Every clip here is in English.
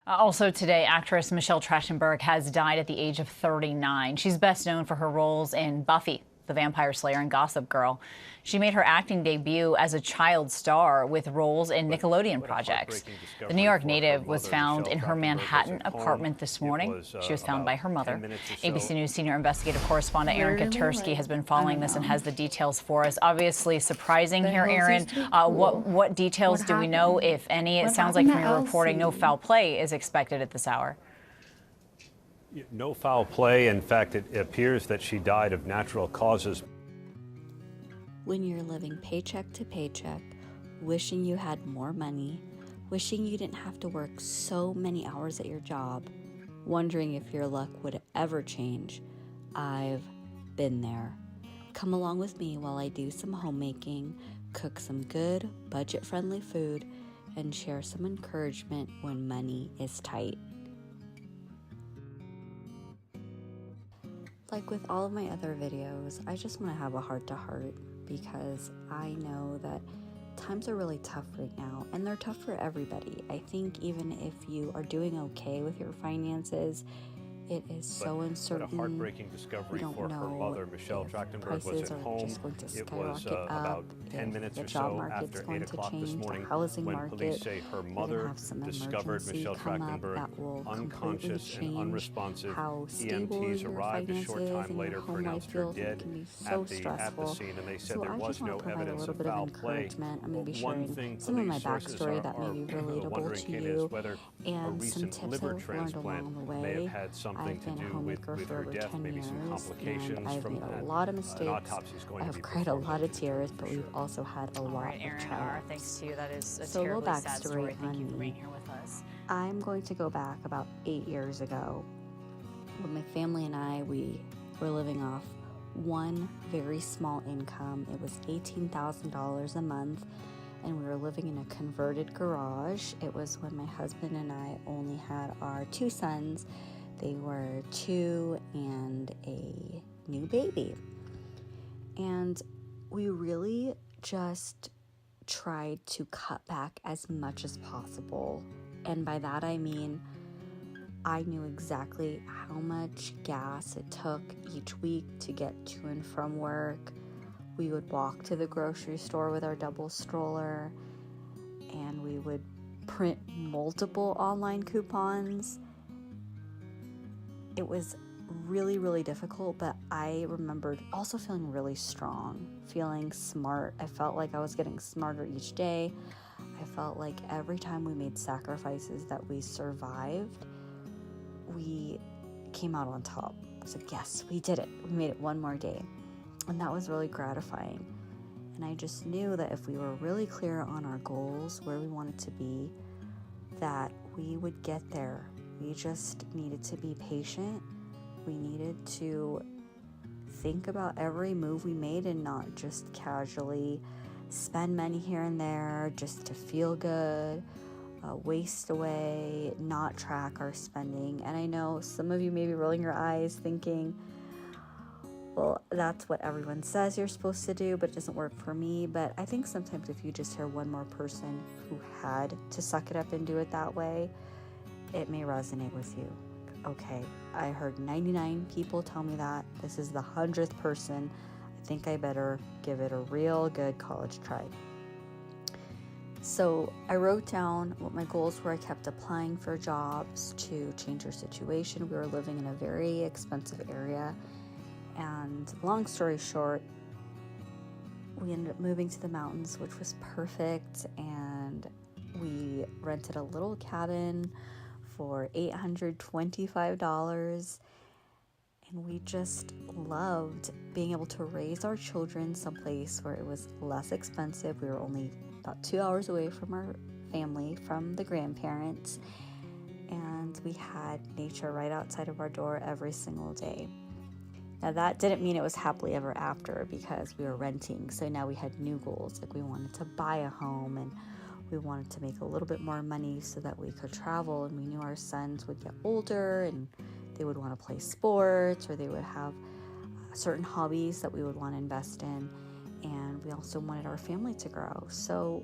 Also today, actress Michelle Trachtenberg has died at the age of 39. She's best known for her roles in Buffy the Vampire Slayer and Gossip Girl. She made her acting debut as a child star with roles in Nickelodeon projects. The New York native was found in her Manhattan apartment this morning. She was found by her mother. ABC News senior investigative correspondent Aaron Katursky has been following this and has the details for us. Obviously surprising here, Aaron. What details do we know, if any? It sounds like from your reporting, no foul play is expected at this hour. No foul play. In fact, it appears that she died of natural causes. When you're living paycheck to paycheck, wishing you had more money, wishing you didn't have to work so many hours at your job, wondering if your luck would ever change, I've been there. Come along with me while I do some homemaking, cook some good, budget-friendly food, and share some encouragement when money is tight. Like with all of my other videos, I just want to have a heart-to-heart because I know that times are really tough right now, and they're tough for everybody. I think even if you are doing okay with your finances, it is so uncertain. But a heartbreaking discovery for her mother, Michelle Trachtenberg, was at home. It was about 10 minutes or so after 8 o'clock this morning when police say her mother discovered Michelle Trachtenberg unconscious and unresponsive. EMTs arrived a short time later, pronounced her dead at the scene, and they said there was no evidence of foul play. I'm going to be sharing some of my backstory that may be relatable to you, and some tips I've learned along the way. I've been a homemaker for over 10 years, and I've made a lot of mistakes. I've cried a lot of tears, but we've also had a lot of triumphs. Thanks to you. That is a So a little terribly sad backstory story. Thank you for on being me. here with us. I'm going to go back about 8 years ago when my family and I, we were living off one very small income. It was $18,000 a month, and we were living in a converted garage. It was when my husband and I only had our 2 sons. They were 2 and a new baby. And we really just tried to cut back as much as possible. And by that I mean, I knew exactly how much gas it took each week to get to and from work. We would walk to the grocery store with our double stroller, and we would print multiple online coupons. It was really, really difficult, but I remembered also feeling really strong, feeling smart. I felt like I was getting smarter each day. I felt like every time we made sacrifices that we survived, we came out on top. I was like, yes, we did it. We made it one more day. And that was really gratifying. And I just knew that if we were really clear on our goals, where we wanted to be, that we would get there. We just needed to be patient. We needed to think about every move we made and not just casually spend money here and there just to feel good, waste away, not track our spending. And I know some of you may be rolling your eyes thinking, well, that's what everyone says you're supposed to do, but it doesn't work for me. But I think sometimes if you just hear one more person who had to suck it up and do it that way, it may resonate with you. Okay, I heard 99 people tell me that. This is the 100th person. I think I better give it a real good college try. So I wrote down what my goals were. I kept applying for jobs to change our situation. We were living in a very expensive area. And long story short, we ended up moving to the mountains, which was perfect. And we rented a little cabin for $825, and we just loved being able to raise our children someplace where it was less expensive. We were only about 2 hours away from our family, from the grandparents, and we had nature right outside of our door every single day. Now that didn't mean it was happily ever after, because we were renting, so now we had new goals. Like we wanted to buy a home, and we wanted to make a little bit more money so that we could travel, and we knew our sons would get older and they would want to play sports, or they would have certain hobbies that we would want to invest in, and we also wanted our family to grow. So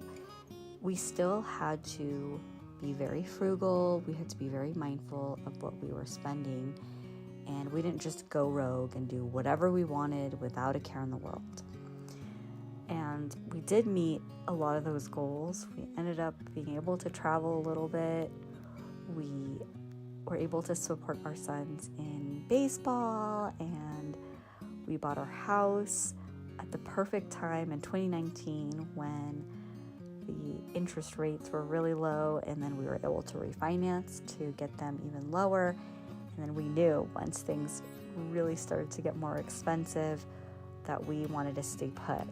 we still had to be very frugal. We had to be very mindful of what we were spending. And we didn't just go rogue and do whatever we wanted without a care in the world. And we did meet a lot of those goals. We ended up being able to travel a little bit. We were able to support our sons in baseball, and we bought our house at the perfect time in 2019 when the interest rates were really low, and then we were able to refinance to get them even lower. And then we knew once things really started to get more expensive that we wanted to stay put.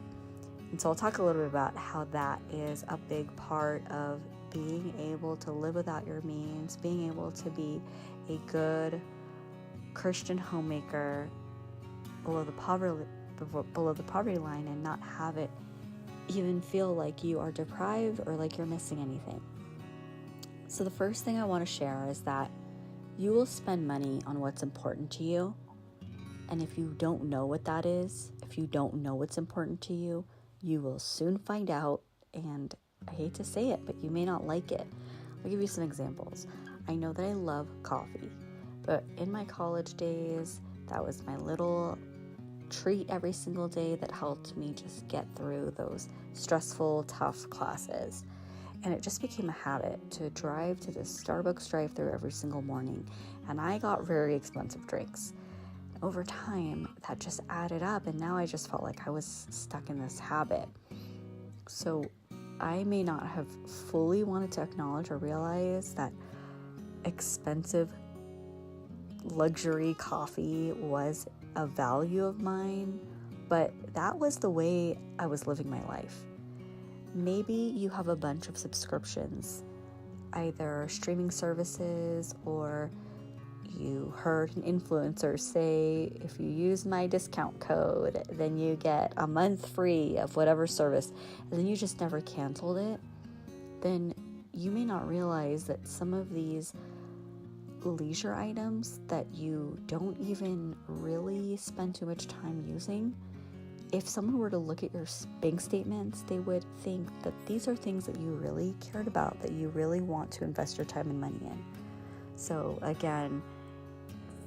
And so I'll talk a little bit about how that is a big part of being able to live without your means, being able to be a good Christian homemaker below the poverty line and not have it even feel like you are deprived or like you're missing anything. So the first thing I want to share is that you will spend money on what's important to you. And if you don't know what that is, if you don't know what's important to you, you will soon find out. And I hate to say it, but you may not like it. I'll give you some examples. I know that I love coffee, but in my college days, that was my little treat every single day that helped me just get through those stressful, tough classes. And it just became a habit to drive to the Starbucks drive-thru every single morning. And I got very expensive drinks. Over time, that just added up, and now I just felt like I was stuck in this habit. So I may not have fully wanted to acknowledge or realize that expensive luxury coffee was a value of mine, but that was the way I was living my life. Maybe you have a bunch of subscriptions, either streaming services, or you heard an influencer say, if you use my discount code, then you get a month free of whatever service, and then you just never canceled it. Then you may not realize that some of these leisure items that you don't even really spend too much time using, if someone were to look at your bank statements, they would think that these are things that you really cared about, that you really want to invest your time and money in. So again,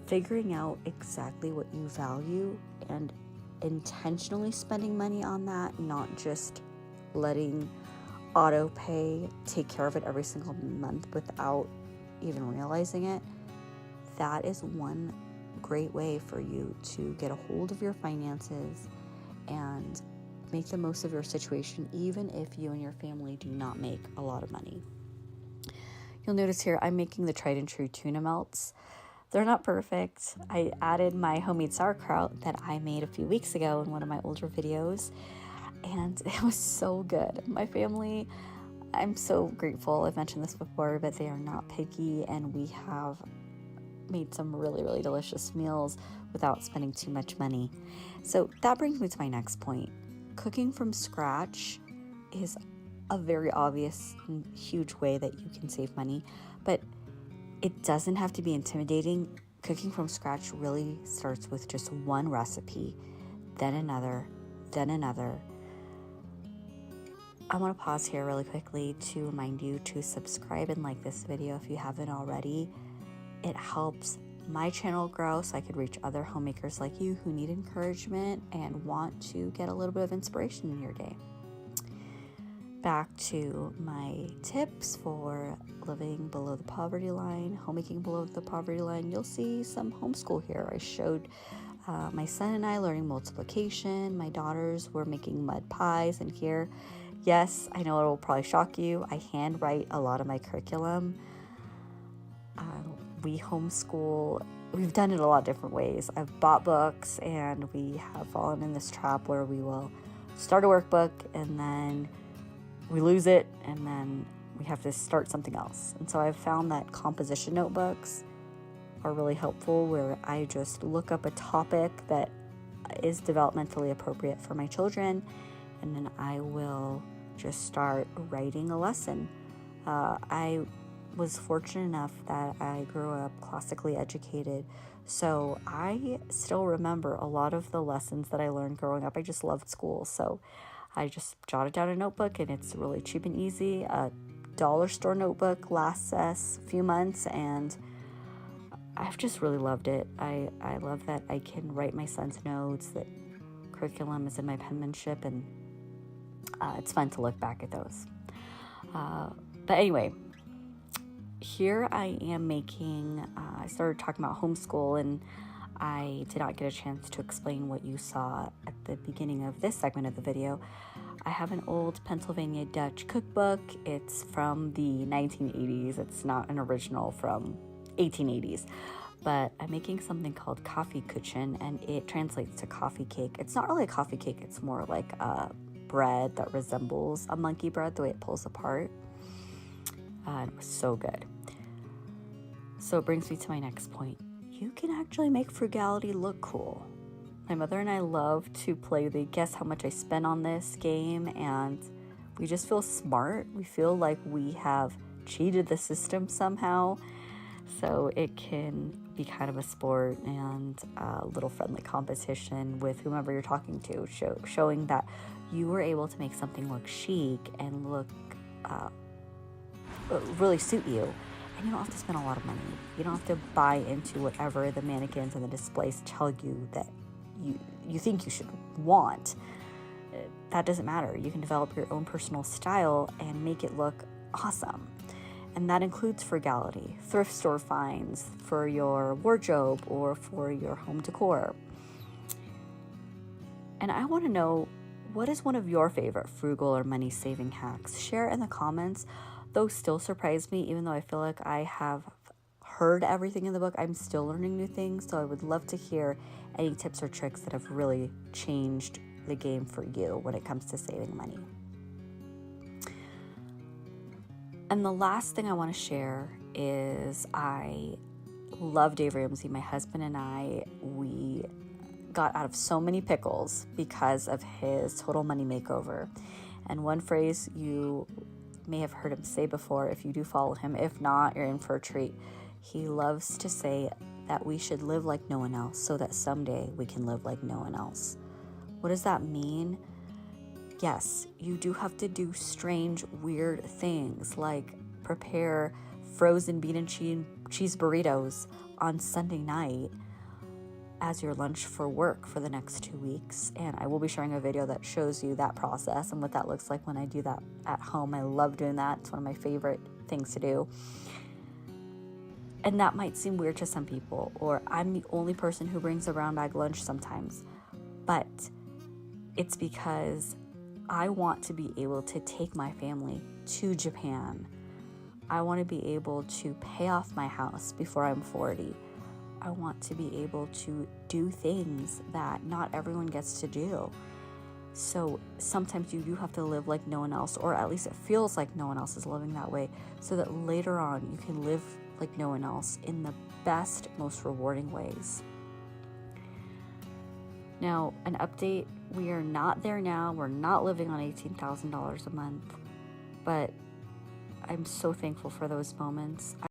figuring out exactly what you value and intentionally spending money on that, not just letting auto pay take care of it every single month without even realizing it, that is one great way for you to get a hold of your finances and make the most of your situation, even if you and your family do not make a lot of money. You'll notice here I'm making the tried and true tuna melts. They're not perfect. I added my homemade sauerkraut that I made a few weeks ago in one of my older videos, and it was so good. My family, I'm so grateful. I've mentioned this before, but they are not picky, and we have made some really, really delicious meals without spending too much money. So that brings me to my next point. Cooking from scratch is a very obvious and huge way that you can save money, but it doesn't have to be intimidating. Cooking from scratch really starts with just one recipe, then another, then another. I want to pause here really quickly to remind you to subscribe and like this video if you haven't already. It helps my channel grow so I could reach other homemakers like you who need encouragement and want to get a little bit of inspiration in your day. Back to my tips for living below the poverty line, homemaking below the poverty line. You'll see some homeschool here. I showed my son and I learning multiplication. My daughters were making mud pies, and here, yes, I know it will probably shock you, I handwrite a lot of my curriculum. We homeschool. We've done it a lot of different ways. I've bought books, and we have fallen in this trap where we will start a workbook and then we lose it, and then we have to start something else. And so I've found that composition notebooks are really helpful, where I just look up a topic that is developmentally appropriate for my children, and then I will just start writing a lesson. I was fortunate enough that I grew up classically educated, so I still remember a lot of the lessons that I learned growing up. I just loved school, so I just jotted down a notebook, and it's really cheap and easy. dollar store notebook lasts us a few months, and I've just really loved it. I love that I can write my son's notes, that curriculum is in my penmanship, and it's fun to look back at those. But anyway, here I am making, I started talking about homeschool, and I did not get a chance to explain what you saw at the beginning of this segment of the video. I have an old Pennsylvania Dutch cookbook. It's from the 1980s. It's not an original from 1880s. But I'm making something called coffee kuchen, and it translates to coffee cake. It's not really a coffee cake. It's more like a bread that resembles a monkey bread, the way it pulls apart. And it was so good. So it brings me to my next point. You can actually make frugality look cool. My mother and I love to play the guess how much I spent on this game, and we just feel smart. We feel like we have cheated the system somehow. So it can be kind of a sport and a little friendly competition with whomever you're talking to, showing that you were able to make something look chic and look really suit you. And you don't have to spend a lot of money. You don't have to buy into whatever the mannequins and the displays tell you that you think you should want. That doesn't matter. You can develop your own personal style and make it look awesome. And that includes frugality, thrift store finds for your wardrobe or for your home decor. And I want to know, what is one of your favorite frugal or money-saving hacks? Share in the comments. Those still surprise me, even though I feel like I have heard everything in the book. I'm still learning new things, so I would love to hear any tips or tricks that have really changed the game for you when it comes to saving money. And the last thing I want to share is I love Dave Ramsey. My husband and I, we got out of so many pickles because of his total money makeover. And one phrase you may have heard him say before if you do follow him. If not, you're in for a treat. He loves to say that we should live like no one else so that someday we can live like no one else. What does that mean? Yes, you do have to do strange, weird things like prepare frozen bean and cheese burritos on Sunday night as your lunch for work for the next 2 weeks. And I will be sharing a video that shows you that process and what that looks like when I do that at home. I love doing that. It's one of my favorite things to do. And that might seem weird to some people, or I'm the only person who brings a brown bag lunch sometimes. But it's because I want to be able to take my family to Japan. I want to be able to pay off my house before I'm 40. I want to be able to do things that not everyone gets to do. So sometimes you do have to live like no one else, or at least it feels like no one else is living that way, so that later on you can live like no one else in the best, most rewarding ways. Now, an update, we are not there now. We're not living on $18,000 a month, but I'm so thankful for those moments.